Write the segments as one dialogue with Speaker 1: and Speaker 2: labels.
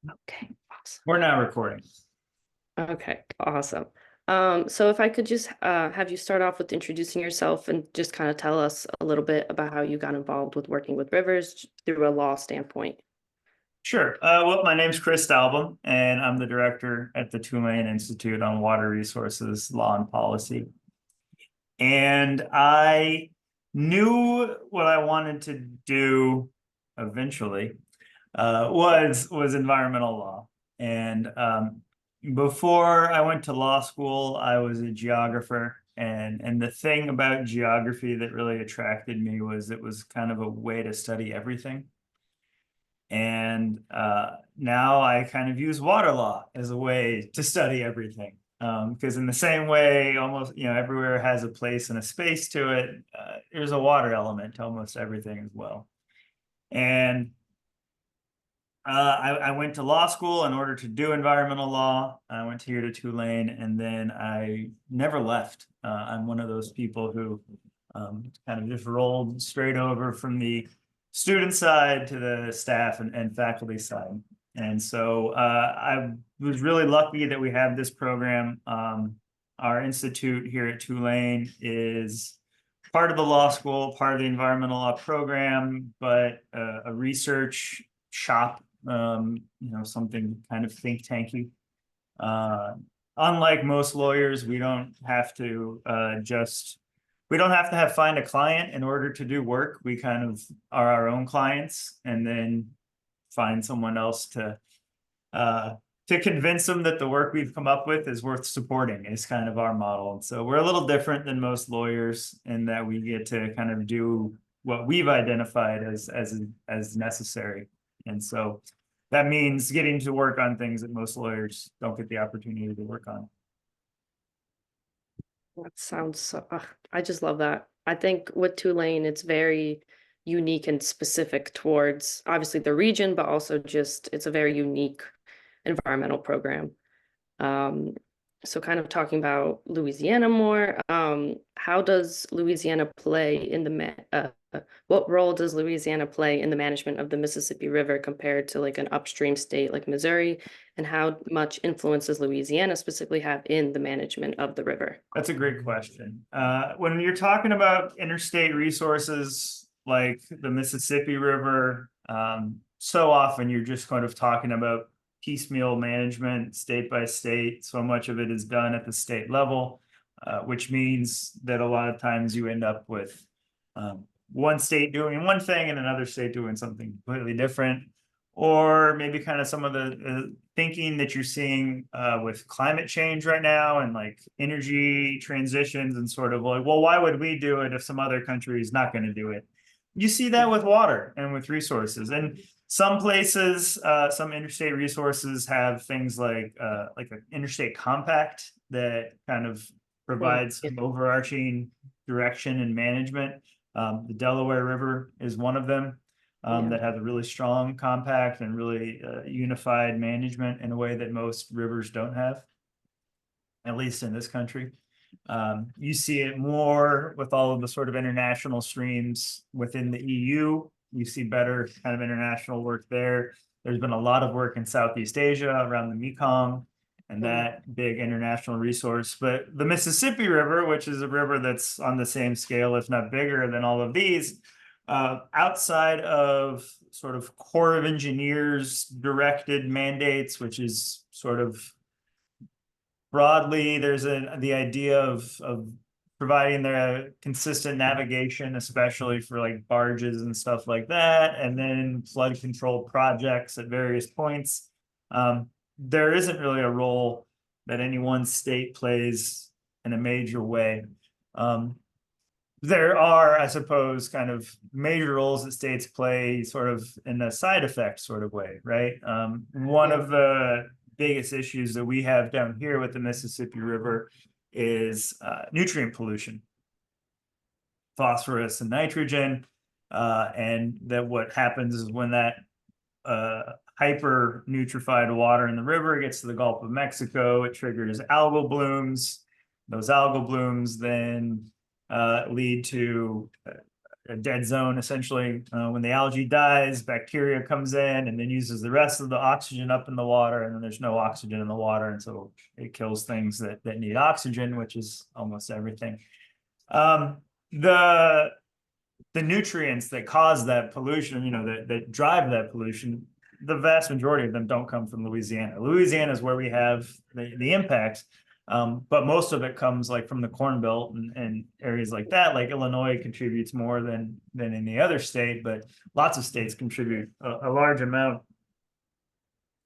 Speaker 1: Okay, awesome.
Speaker 2: We're now recording.
Speaker 1: Okay, awesome. So if I could just have you start off with introducing yourself and just kind of tell us a little bit about how you got involved with working with rivers through a law standpoint.
Speaker 2: Sure. Well, my name's Chris Dalbom, and I'm the director at the Tulane Institute on Water Resources, Law, and Policy. And I knew what I wanted to do eventually was environmental law. And before I went to law school, I was a geographer. And the thing about geography that really attracted me was it was kind of a way to study everything. And now I kind of use water law as a way to study everything. Because in the same way, almost, everywhere has a place and a space to it, there's a water element to almost everything as well. And I went to law school in order to do environmental law. I went here to Tulane, and then I never left. I'm one of those people who kind of just rolled straight over from the student side to the staff and faculty side. And so I was really lucky that we have this program. Our institute here at Tulane is part of the law school, part of the environmental law program, but a research shop, something kind of think tanky. Uh, Unlike most lawyers, we don't have to we don't have to find a client in order to do work. We kind of are our own clients and then find someone else to convince them that the work we've come up with is worth supporting is kind of our model. And so we're a little different than most lawyers in that we get to kind of do what we've identified as necessary. And so that means getting to work on things that most lawyers don't get the opportunity to work on.
Speaker 1: That sounds so, I just love that. I think with Tulane, it's very unique and specific towards obviously the region, but also just it's a very unique environmental program. Um, so kind of talking about Louisiana more, how does Louisiana play in what role does Louisiana play in the management of the Mississippi River compared to like an upstream state like Missouri? And how much influence does Louisiana specifically have in the management of the river?
Speaker 2: That's a great question. When you're talking about interstate resources like the Mississippi River, so often you're just kind of talking about piecemeal management, state by state. So much of it is done at the state level, which means that a lot of times you end up with one state doing one thing and another state doing something completely different. Or maybe kind of some of the thinking that you're seeing with climate change right now and like energy transitions and sort of like, well, why would we do it if some other country is not going to do it? You see that with water and with resources. And some places, some interstate resources have things like an interstate compact that kind of provides some overarching direction and management. The Delaware River is one of them that has a really strong compact and really unified management in a way that most rivers don't have, at least in this country. You see it more with all of the sort of international streams within the EU. You see better kind of international work there. There's been a lot of work in Southeast Asia around the Mekong and that big international resource. But the Mississippi River, which is a river that's on the same scale, if not bigger than all of these, outside of sort of Corps of Engineers directed mandates, which is sort of broadly, there's the idea of providing the consistent navigation, especially for like barges and stuff like that, and then flood control projects at various points. There isn't really a role that any one state plays in a major way. There are, I suppose, kind of major roles that states play sort of in a side effect sort of way, right? One of the biggest issues that we have down here with the Mississippi River is nutrient pollution, phosphorus and nitrogen. And that what happens is when that hyper nutrified water in the river gets to the Gulf of Mexico, it triggers algal blooms. Those algal blooms then lead to a dead zone essentially. When the algae dies, bacteria comes in and then uses the rest of the oxygen up in the water, and then there's no oxygen in the water, and so it kills things that need oxygen, which is almost everything. The nutrients that cause that pollution, that drive that pollution, the vast majority of them don't come from Louisiana. Louisiana is where we have the impacts. But most of it comes like from the Corn Belt and areas like that. Like Illinois contributes more than any other state, but lots of states contribute a large amount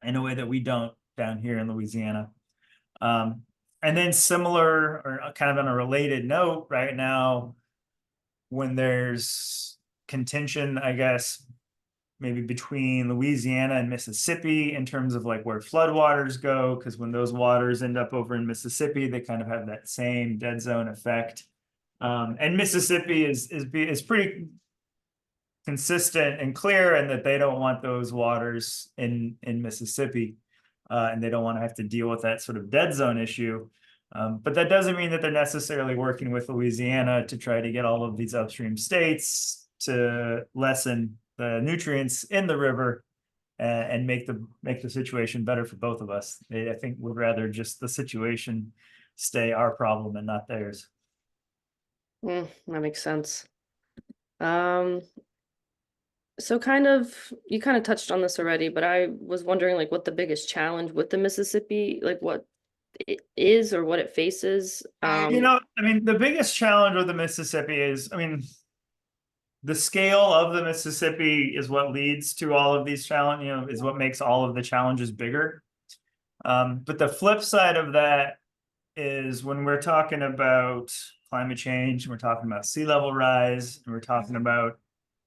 Speaker 2: in a way that we don't down here in Louisiana. And then similar or kind of on a related note right now, when there's contention, I guess, maybe between Louisiana and Mississippi in terms of like where floodwaters go, because when those waters end up over in Mississippi, they kind of have that same dead zone effect. And Mississippi is pretty consistent and clear in that they don't want those waters in Mississippi, and they don't want to have to deal with that sort of dead zone issue. But that doesn't mean that they're necessarily working with Louisiana to try to get all of these upstream states to lessen the nutrients in the river and make the situation better for both of us. I think we'd rather just the situation stay our problem and not theirs.
Speaker 1: That makes sense. So you kind of touched on this already, but I was wondering like what the biggest challenge with the Mississippi, like what it is or what it faces.
Speaker 2: The biggest challenge with the Mississippi is, the scale of the Mississippi is what leads to all of these challenges, is what makes all of the challenges bigger. But the flip side of that is when we're talking about climate change, we're talking about sea level rise, and we're talking about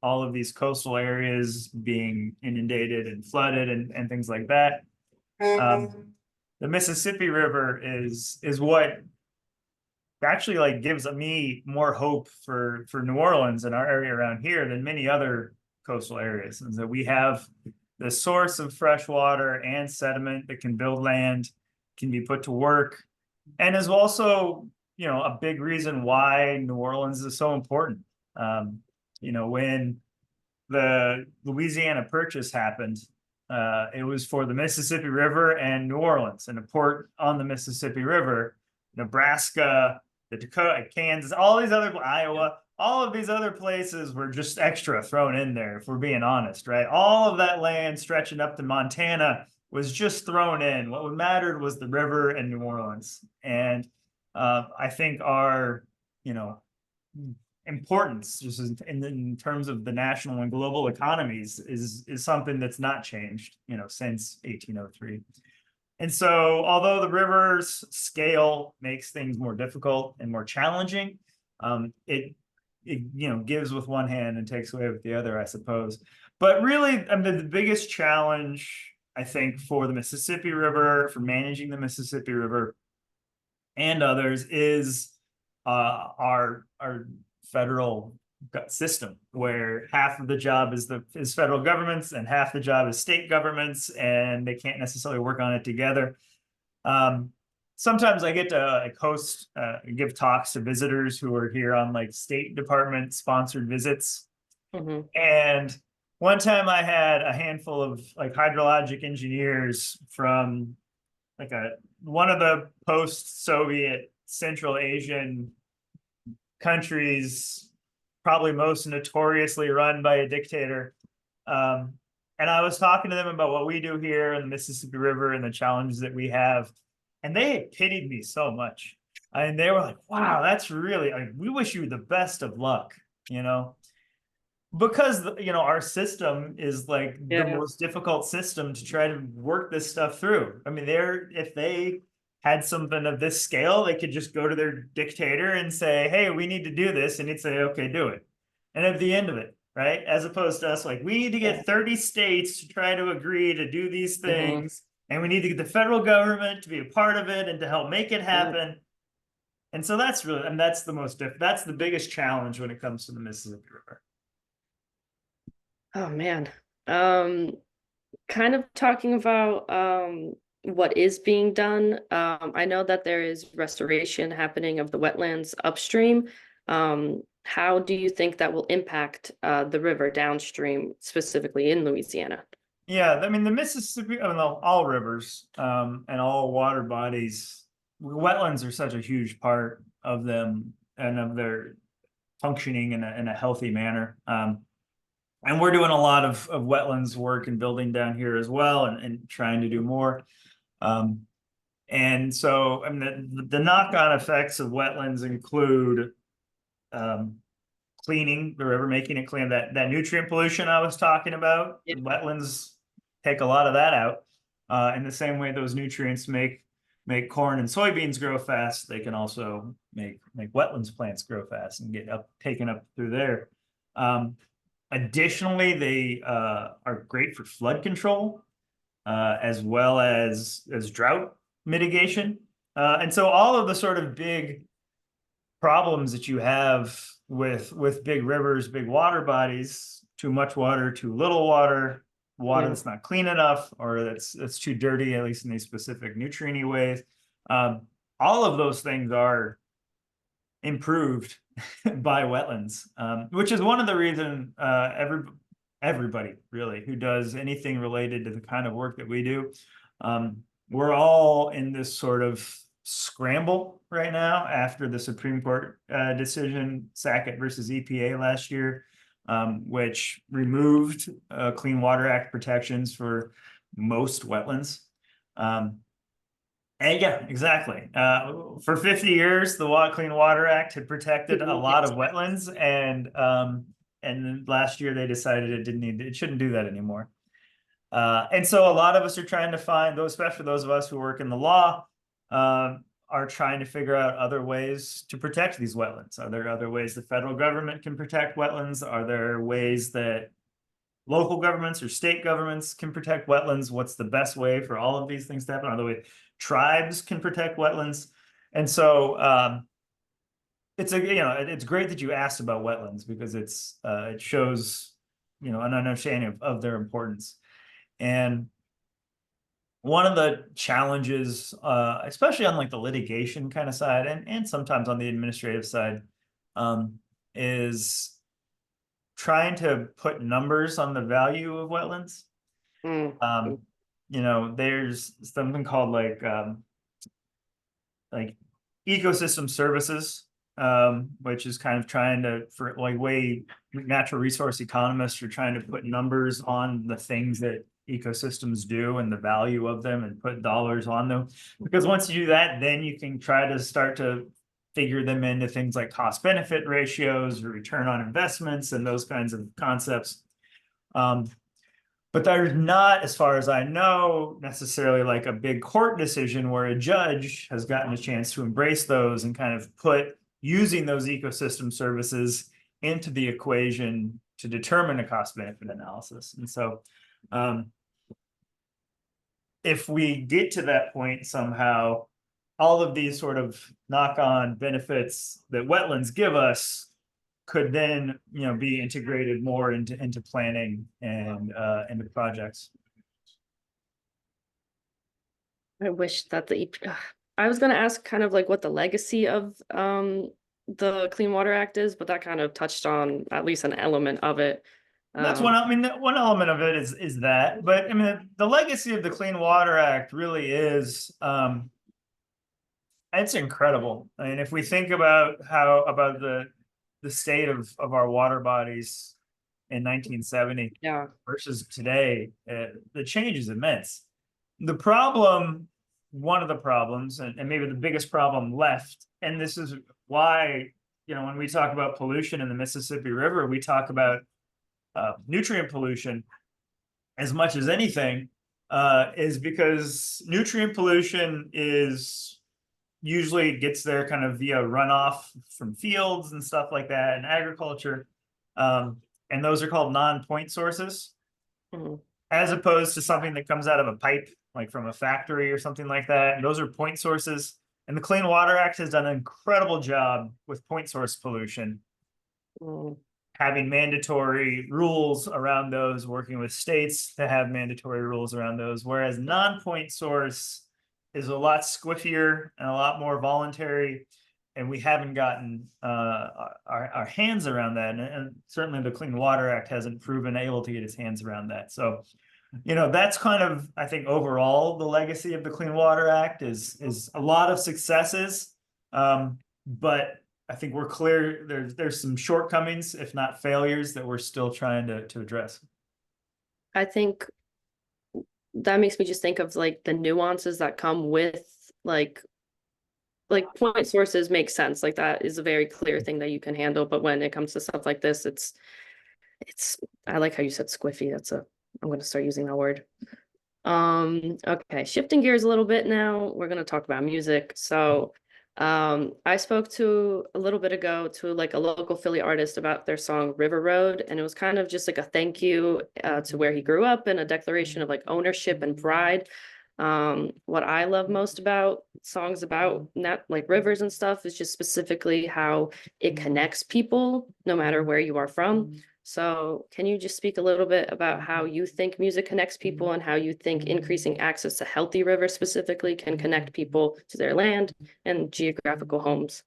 Speaker 2: all of these coastal areas being inundated and flooded and things like that. The Mississippi River is what actually like gives me more hope for New Orleans and our area around here than many other coastal areas. And that we have the source of fresh water and sediment that can build land, can be put to work, and is also, a big reason why New Orleans is so important. When the Louisiana Purchase happened, it was for the Mississippi River and New Orleans, and a port on the Mississippi River. Nebraska, the Dakota, Kansas, all these other, Iowa, all of these other places were just extra thrown in there, if we're being honest, right? All of that land stretching up to Montana was just thrown in. What mattered was the river and New Orleans. And I think our, importance just in terms of the national and global economies is something that's not changed, since 1803. And so, although the river's scale makes things more difficult and more challenging, it gives with one hand and takes away with the other, I suppose. But really, the biggest challenge, I think, for the Mississippi River, for managing the Mississippi River and others, is our federal system, where half of the job is federal governments and half the job is state governments, and they can't necessarily work on it together. Sometimes I get to host, give talks to visitors who are here on like State Department sponsored visits.
Speaker 1: Mm-hmm.
Speaker 2: And one time I had a handful of like hydrologic engineers from like one of the post-Soviet Central Asian countries, probably most notoriously run by a dictator. And I was talking to them about what we do here in the Mississippi River and the challenges that we have. And they pitied me so much. And they were like, wow, that's really, we wish you the best of luck, because, our system is like the most difficult system to try to work this stuff through. If they had something of this scale, they could just go to their dictator and say, hey, we need to do this. And he'd say, okay, do it. And at the end of it, right? As opposed to us, like, we need to get 30 states to try to agree to do these things. Mm-hmm. And we need to get the federal government to be a part of it and to help make it happen. Mm-hmm. And so that's really, that's the biggest challenge when it comes to the Mississippi River.
Speaker 1: Oh man. Kind of talking about what is being done. I know that there is restoration happening of the wetlands upstream. How do you think that will impact the river downstream, specifically in Louisiana?
Speaker 2: Yeah, I mean the Mississippi, I mean all rivers, and all water bodies, wetlands are such a huge part of them and of their functioning in a healthy manner. And we're doing a lot of wetlands work and building down here as well, and trying to do more. Um, and so, I mean, the knock-on effects of wetlands include cleaning the river, making it clean. That nutrient pollution I was talking about,
Speaker 1: Yeah.
Speaker 2: wetlands take a lot of that out. In the same way those nutrients make corn and soybeans grow fast, they can also make wetlands plants grow fast and get taken up through there. Additionally, they are great for flood control, as well as drought mitigation. And so all of the sort of big problems that you have with big rivers, big water bodies, too much water, too little water, water that's not clean enough, or that's too dirty, at least in these specific nutrient ways. All of those things are improved by wetlands, which is one of the reasons everybody really who does anything related to the kind of work that we do, we're all in this sort of scramble right now after the Supreme Court decision, Sackett versus EPA last year, which removed Clean Water Act protections for most wetlands. And yeah, exactly. For 50 years, the Clean Water Act had protected a lot of wetlands, and then last year they decided it shouldn't do that anymore. And so a lot of us are trying to find those, especially those of us who work in the law, are trying to figure out other ways to protect these wetlands. Are there other ways the federal government can protect wetlands? Are there ways that local governments or state governments can protect wetlands? What's the best way for all of these things to happen? Are there ways tribes can protect wetlands? And so it's great that you asked about wetlands, because it shows an understanding of their importance. And one of the challenges, especially on like the litigation kind of side, and sometimes on the administrative side, is trying to put numbers on the value of wetlands. There's something called like ecosystem services, which is kind of trying to, for like way natural resource economists are trying to put numbers on the things that ecosystems do and the value of them, and put dollars on them. Because once you do that, then you can try to start to figure them into things like cost benefit ratios or return on investments and those kinds of concepts. But there's not, as far as I know, necessarily like a big court decision where a judge has gotten a chance to embrace those and kind of put using those ecosystem services into the equation to determine a cost benefit analysis. And so if we get to that point somehow, all of these sort of knock-on benefits that wetlands give us could then be integrated more into planning and into projects.
Speaker 1: I wish that I was going to ask kind of like what the legacy of the Clean Water Act is, but that kind of touched on at least an element of it.
Speaker 2: That's one. I mean, one element of it is that, but I mean, the legacy of the Clean Water Act really is, it's incredible. I mean, if we think about about the state of our water bodies in 1970 versus today, the change is immense. The problem, one of the problems, and maybe the biggest problem left, and this is why, when we talk about pollution in the Mississippi River, we talk about nutrient pollution as much as anything, is because nutrient pollution is usually gets there kind of via runoff from fields and stuff like that in agriculture. And those are called non-point sources, as opposed to something that comes out of a pipe, like from a factory or something like that. And those are point sources. And the Clean Water Act has done an incredible job with point source pollution, having mandatory rules around those, working with states to have mandatory rules around those, whereas non-point source is a lot squiffier and a lot more voluntary. and we haven't gotten our hands around that, and certainly the Clean Water Act hasn't proven able to get its hands around that. So, that's kind of, I think, overall the legacy of the Clean Water Act is a lot of successes, but I think we're clear there's some shortcomings, if not failures, that we're still trying to address.
Speaker 1: I think that makes me just think of like the nuances that come with like point sources make sense. Like that is a very clear thing that you can handle. But when it comes to stuff like this, it's I like how you said squiffy. I'm gonna start using that word. Okay, shifting gears a little bit now, we're gonna talk about music. So I spoke to a little bit ago to like a local Philly artist about their song River Road, and it was kind of just like a thank you to where he grew up and a declaration of like ownership and pride. What I love most about songs about not like rivers and stuff is just specifically how it connects people no matter where you are from. So can you just speak a little bit about how you think music connects people and how you think increasing access to healthy rivers specifically can connect people to their land and geographical homes?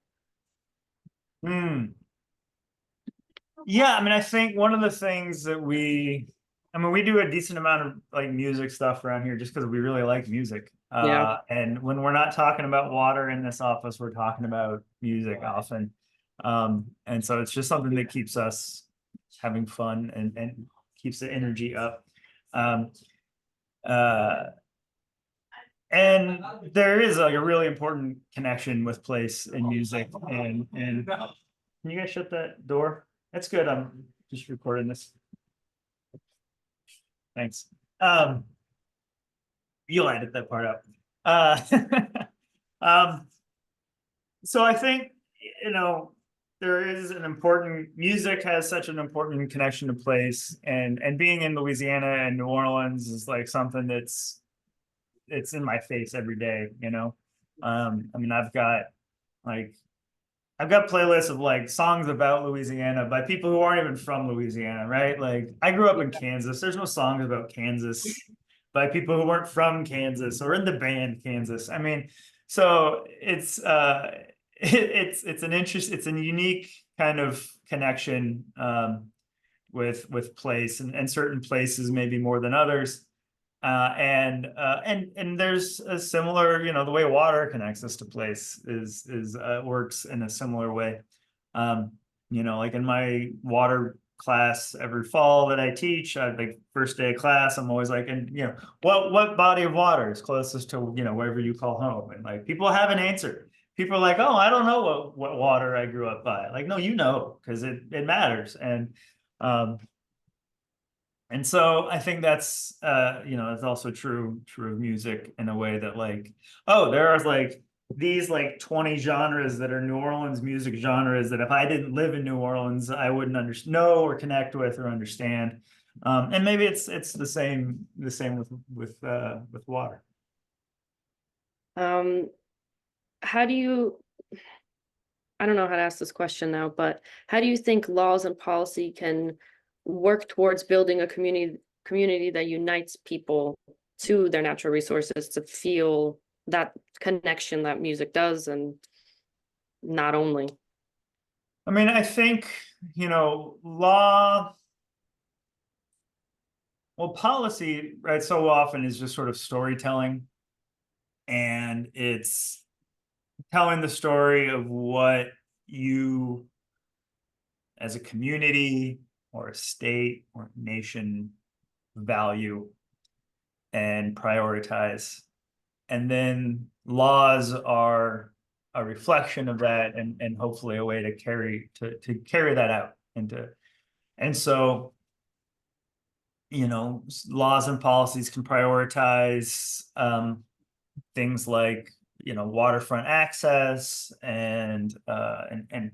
Speaker 2: Yeah, I mean, I think one of the things that we do a decent amount of like music stuff around here just because we really like music.
Speaker 1: Yeah.
Speaker 2: And when we're not talking about water in this office, we're talking about music often. And so it's just something that keeps us having fun and keeps the energy up. And there is like a really important connection with place and music. And can you guys shut that door? That's good. I'm just recording this. Thanks. You'll edit that part out. So I think, there is an important music has such an important connection to place, and being in Louisiana and New Orleans is like something it's in my face every day, I mean, I've got playlists of like songs about Louisiana by people who aren't even from Louisiana, right? Like I grew up in Kansas. There's no songs about Kansas by people who weren't from Kansas or in the band Kansas. I mean, so it's it's a unique kind of connection with place, and certain places maybe more than others. And there's a similar, the way water connects us to place is works in a similar way. Like in my water class every fall that I teach, like first day of class, I'm always like, and what body of water is closest to wherever you call home, and like people have an answer. People are like, oh, I don't know what water I grew up by. Like, no, because it matters. And so I think that's it's also true of music in a way that like, oh, there are like these like 20 genres that are New Orleans music genres that if I didn't live in New Orleans, I wouldn't know or connect with or understand. And maybe it's the same with water.
Speaker 1: How do you, I don't know how to ask this question now, but how do you think laws and policy can work towards building a community that unites people to their natural resources to feel that connection that music does, and not only?
Speaker 2: I mean, I think, policy, right, so often is just sort of storytelling, and it's telling the story of what you as a community or a state or nation value and prioritize. And then laws are a reflection of that, and hopefully a way to carry that out and so laws and policies can prioritize things like waterfront access and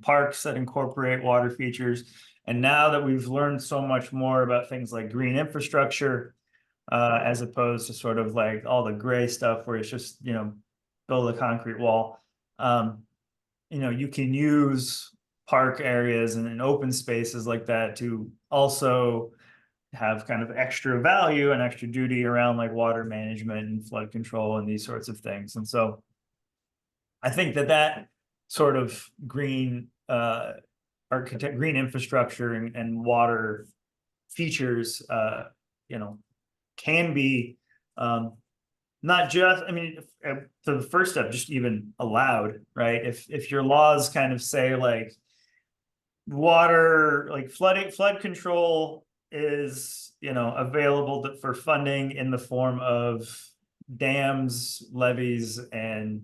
Speaker 2: parks that incorporate water features. And now that we've learned so much more about things like green infrastructure, as opposed to sort of like all the gray stuff where it's just build a concrete wall, you can use park areas and open spaces like that to also have kind of extra value and extra duty around like water management and flood control and these sorts of things. And so I think that sort of green green infrastructure and water features, you know, can be not just, I mean, for the first step, just even allowed, right? If your laws kind of say like water, like flood control is, you know, available for funding in the form of dams, levees, and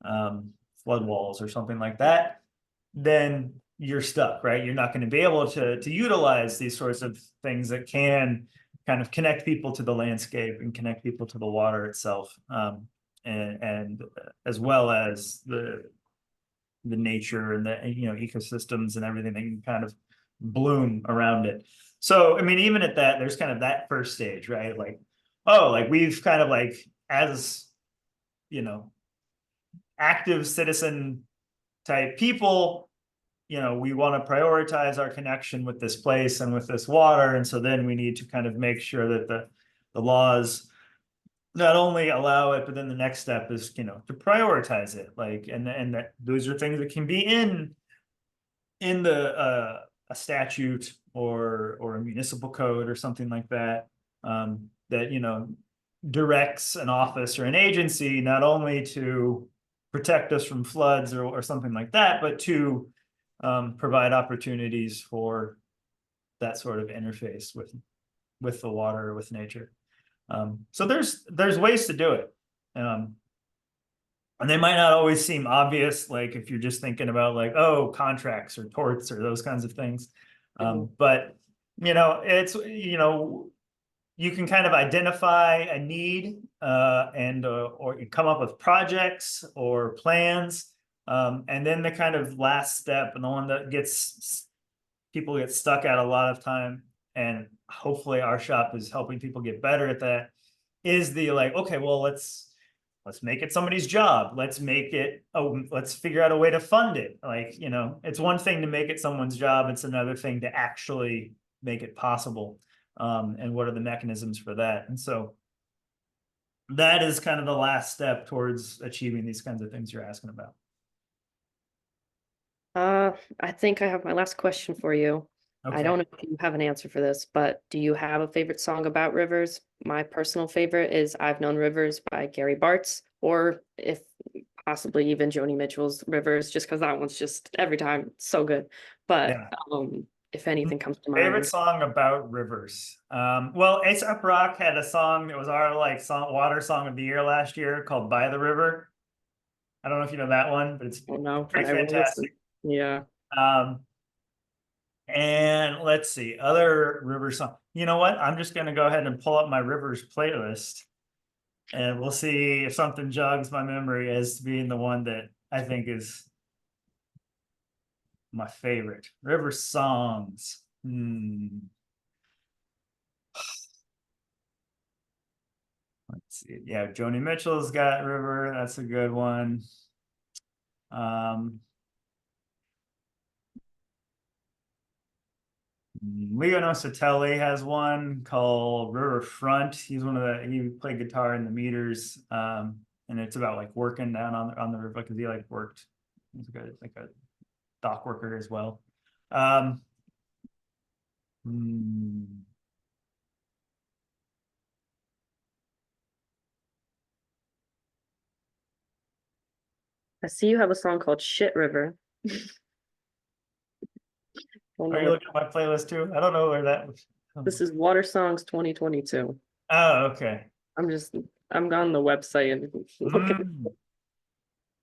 Speaker 2: flood walls or something like that, then you're stuck, right? You're not going to be able to utilize these sorts of things that can kind of connect people to the landscape and connect people to the water itself, and as well as the nature and the, you know, ecosystems and everything that can kind of bloom around it. So I mean, even at that, there's kind of that first stage, right? Like, oh, like we've kind of like, as you know, active citizen type people, you know, we want to prioritize our connection with this place and with this water. And so then we need to kind of make sure that the laws not only allow it, but then the next step is, you know, to prioritize it. Like, and that those are things that can be in the a statute or a municipal code or something like that, that, you know, directs an office or an agency not only to protect us from floods or something like that, but to provide opportunities for that sort of interface with the water or with nature. So there's ways to do it. And they might not always seem obvious, like if you're just thinking about like, oh, contracts or torts or those kinds of things. But, you know, it's, you know, you can kind of identify a need and or you come up with projects or plans. And then the kind of last step, and the one that people get stuck at a lot of time, and hopefully our shop is helping people get better at that, is the like, okay, well, let's make it somebody's job. Let's make it, let's figure out a way to fund it. Like, you know, it's one thing to make it someone's job. It's another thing to actually make it possible. And what are the mechanisms for that? And so that is kind of the last step towards achieving these kinds of things you're asking about.
Speaker 1: I think I have my last question for you. I
Speaker 2: Okay.
Speaker 1: don't know if you have an answer for this, but do you have a favorite song about rivers? My personal favorite is I've Known Rivers by Gary Bartz, or if possibly even Joni Mitchell's Rivers, just because that one's just every time so good. But
Speaker 2: Yeah.
Speaker 1: if anything comes to
Speaker 2: Favorite
Speaker 1: mind.
Speaker 2: song about rivers. Well, A$AP Rock had a song that was our like water song of the year last year called "By the River." I don't know if you know that one, but it's
Speaker 1: I don't know, but
Speaker 2: pretty
Speaker 1: I will listen.
Speaker 2: fantastic.
Speaker 1: Yeah.
Speaker 2: Um, and let's see, other river song. You know what? I'm just gonna go ahead and pull up my rivers playlist, and we'll see if something jogs my memory as being the one that I think is my favorite. River songs. Let's see. Yeah, Joni Mitchell's got River. That's a good one. Leo Nosatelli has one called Riverfront. He's one of he played guitar in the Meters. And it's about like working down on the river because he like worked. He's like a dock worker as well. Hmm.
Speaker 1: I see you have a song called Shit River. Don't
Speaker 2: Are
Speaker 1: know
Speaker 2: you
Speaker 1: what
Speaker 2: looking at my playlist too? I don't know where that was.
Speaker 1: this is. Water Songs 2022.
Speaker 2: Oh, okay.
Speaker 1: I'm on the website and looking.
Speaker 2: Mm.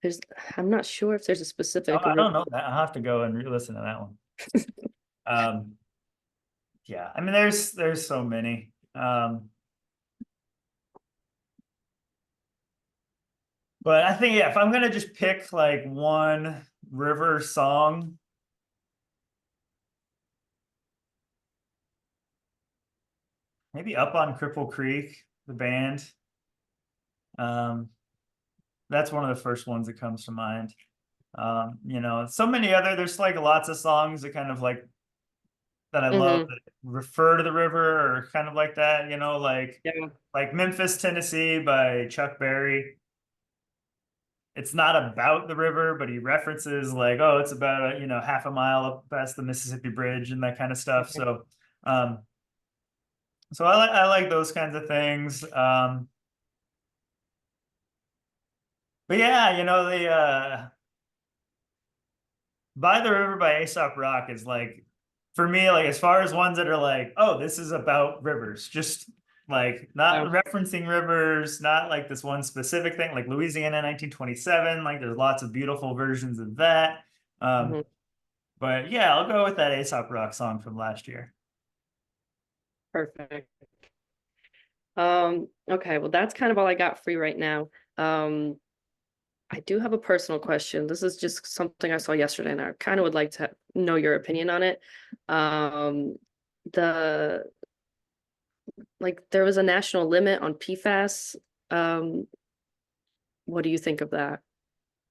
Speaker 1: There's I'm not sure if there's a
Speaker 2: Oh,
Speaker 1: specific
Speaker 2: I
Speaker 1: river.
Speaker 2: don't know that. I'll have to go and listen to that one. Yeah, I mean, there's so many. But I think, yeah, if I'm gonna just pick like one river song, maybe Up on Cripple Creek, the band. That's one of the first ones that comes to mind. You know, so many other, there's like lots of songs that kind of like that I love
Speaker 1: Hmm.
Speaker 2: that refer to the river or kind of like that, you know,
Speaker 1: Yeah.
Speaker 2: like Memphis, Tennessee by Chuck Berry. it's not about the river, but he references like, oh, it's about half a mile up past the Mississippi Bridge and that kind of stuff. So, um, I like those kinds of things. But yeah, the By the River by Aesop Rock is like, for me, like as far as ones that are like, oh, this is about rivers, just like not
Speaker 1: Yeah.
Speaker 2: referencing rivers, not like this one specific thing, like Louisiana 1927. Like there's lots of beautiful versions of that.
Speaker 1: Mhm.
Speaker 2: But yeah, I'll go with that Aesop Rock song from last year.
Speaker 1: Perfect. Okay, well, that's kind of all I got for you right now. I do have a personal question. This is just something I saw yesterday, and I kind of would like to know your opinion on it. Um, the there was a national limit on PFAS. Um, what do you think of that?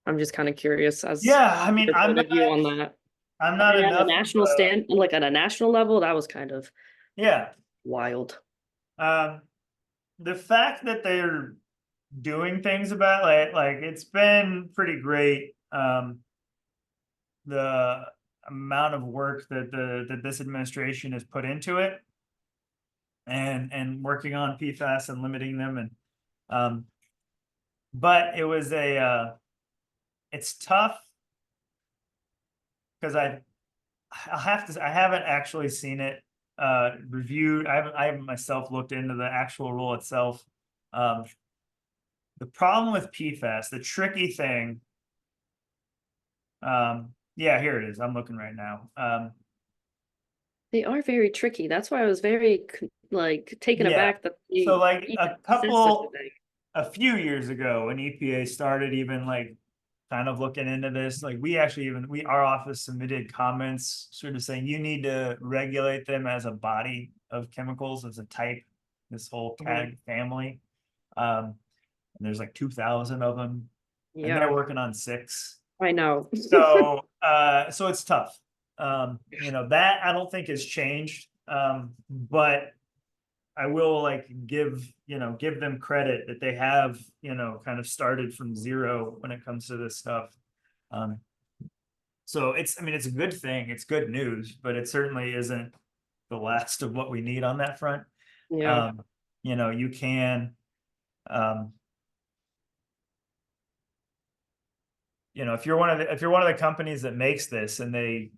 Speaker 1: I'm just kind of curious as
Speaker 2: Yeah, I mean,
Speaker 1: your point of view on that.
Speaker 2: I'm
Speaker 1: I
Speaker 2: not
Speaker 1: mean, at a
Speaker 2: enough of
Speaker 1: national stand, like at a national level, that was kind of
Speaker 2: yeah.
Speaker 1: wild.
Speaker 2: Um, the fact that they're doing things about like it's been pretty great. The amount of work that this administration has put into it, and working on PFAS and limiting them, and but it was it's tough because I haven't actually seen it reviewed. I haven't myself looked into the actual rule itself. Um, the problem with PFAS, the tricky thing, yeah, here it is. I'm looking right now.
Speaker 1: They are very tricky. That's why I was very taken
Speaker 2: Yeah.
Speaker 1: aback that
Speaker 2: So
Speaker 1: they
Speaker 2: like
Speaker 1: even said such a thing.
Speaker 2: a few years ago when EPA started even like kind of looking into this, like our office submitted comments sort of saying you need to regulate them as a body of chemicals, as a type, this whole
Speaker 1: Mhm.
Speaker 2: CAG family. And there's like 2,000 of them, and they're
Speaker 1: Yeah,
Speaker 2: working on 6.
Speaker 1: I know.
Speaker 2: So it's tough. That I don't think has changed. But I will like give them credit that they have, kind of started from zero when it comes to this stuff. Um, so I mean, it's a good thing. It's good news, but it certainly isn't the last of what we need on that front.
Speaker 1: Yeah,
Speaker 2: Um, you can, um, if you're one of the companies that makes this and they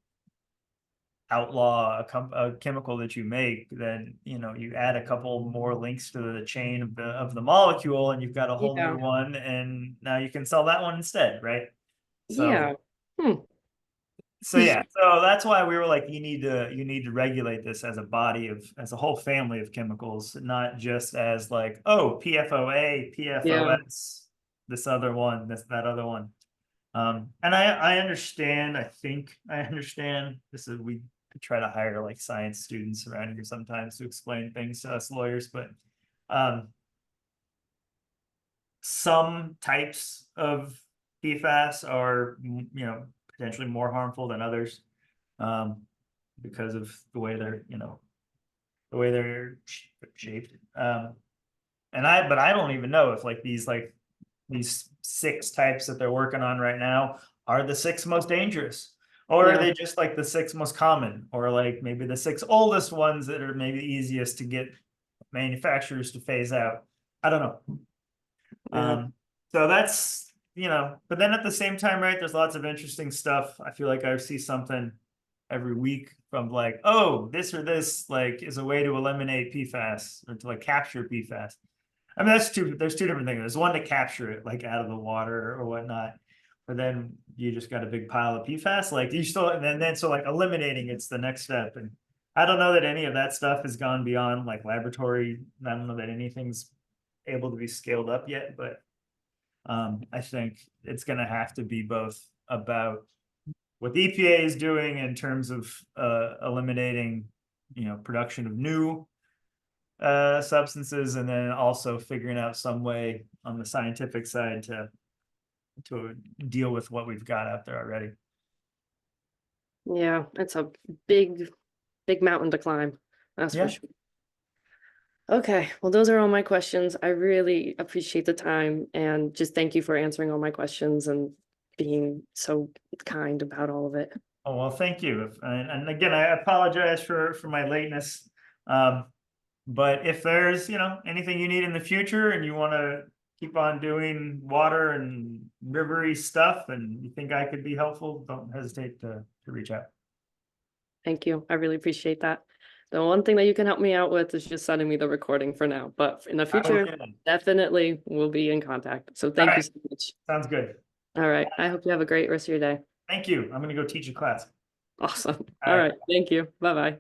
Speaker 2: outlaw a chemical that you make, then you add a couple more links to the chain of the molecule, and you've got a whole new
Speaker 1: yeah,
Speaker 2: one, and now you can sell that one instead, right? So
Speaker 1: yeah. Hmm.
Speaker 2: yeah, so that's why we were like, you need to regulate this as a body of as a whole family of chemicals, not just as like, oh, PFOA,
Speaker 1: Yeah,
Speaker 2: PFOS, this other one, that other one. And I understand. I think I understand. We try to hire like science students around here sometimes to explain things to us lawyers, but um, some types of PFAS are potentially more harmful than others, um, because of the way they're shaped. But I don't even know if these 6 types that they're working on right now are the 6 most dangerous, or are
Speaker 1: yeah,
Speaker 2: they just like the 6 most common, or like maybe the 6 oldest ones that are maybe easiest to get manufacturers to phase out. I don't know.
Speaker 1: yeah,
Speaker 2: So that's, but then at the same time, right, there's lots of interesting stuff. I feel like I see something every week from like, oh, this or this like is a way to eliminate PFAS or to like capture PFAS. I mean, there's two different things. There's one to capture it like out of the water or whatnot, but then you just got a big pile of PFAS. Like you still, and then so like eliminating it's the next step. And I don't know that any of that stuff has gone beyond like laboratory. I don't know that anything's able to be scaled up yet, but I think it's going to have to be both about what the EPA is doing in terms of eliminating, production of new substances, and then also figuring out some way on the scientific side to deal with what we've got out there already.
Speaker 1: yeah. It's a big, big mountain to climb. That's for
Speaker 2: Yeah.
Speaker 1: sure. Okay, well, those are all my questions. I really appreciate the time and just thank you for answering all my questions and being so kind about all of it.
Speaker 2: Oh, well, thank you. And again, I apologize for my lateness. Um, but if there's, anything you need in the future and you want to keep on doing water and rivery stuff and you think I could be helpful, don't hesitate to reach out.
Speaker 1: Thank you. I really appreciate that. The one thing that you can help me out with is just sending me the recording for now, but in the
Speaker 2: I will
Speaker 1: future,
Speaker 2: do that.
Speaker 1: definitely we'll be in contact. So
Speaker 2: All
Speaker 1: thank you
Speaker 2: right,
Speaker 1: so much.
Speaker 2: sounds good.
Speaker 1: All right. I hope you have a great rest of your day.
Speaker 2: Thank you. I'm going to go teach a class.
Speaker 1: Awesome.
Speaker 2: All
Speaker 1: All
Speaker 2: right.
Speaker 1: right. Thank you. Bye-bye.